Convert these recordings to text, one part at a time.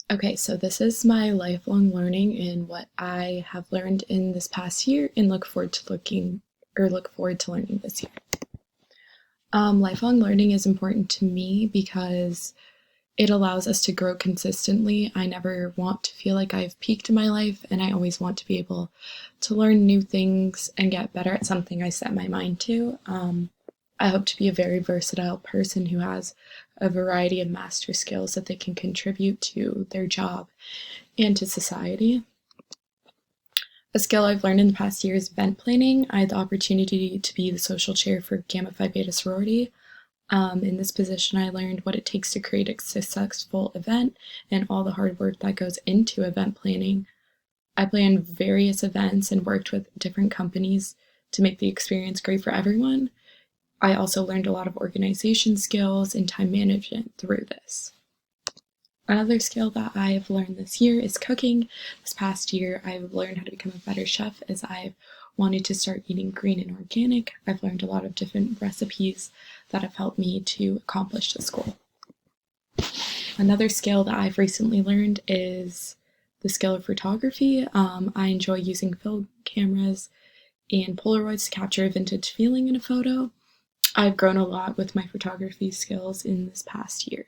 Okay, so this is my lifelong learning and what I have learned in this past year and look forward to learning this year. Lifelong learning is important to me because it allows us to grow consistently. I never want to feel like I've peaked in my life, and I always want to be able to learn new things and get better at something I set my mind to. I hope to be a very versatile person who has a variety of master skills that they can contribute to their job and to society. A skill I've learned in the past year is event planning. I had the opportunity to be the social chair for Gamma Phi Beta sorority. In this position, I learned what it takes to create a successful event and all the hard work that goes into event planning. I planned various events and worked with different companies to make the experience great for everyone. I also learned a lot of organization skills and time management through this. Another skill that I have learned this year is cooking. This past year, I've learned how to become a better chef as I've wanted to start eating green and organic. I've learned a lot of different recipes that have helped me to accomplish this goal. Another skill that I've recently learned is the skill of photography. I enjoy using film cameras and Polaroids to capture a vintage feeling in a photo. I've grown a lot with my photography skills in this past year.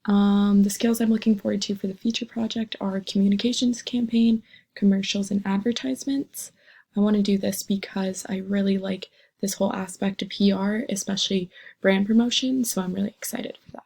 The skills I'm looking forward to for the future project are communications campaign, commercials, and advertisements. I want to do this because I really like this whole aspect of PR, especially brand promotion, so I'm really excited for that.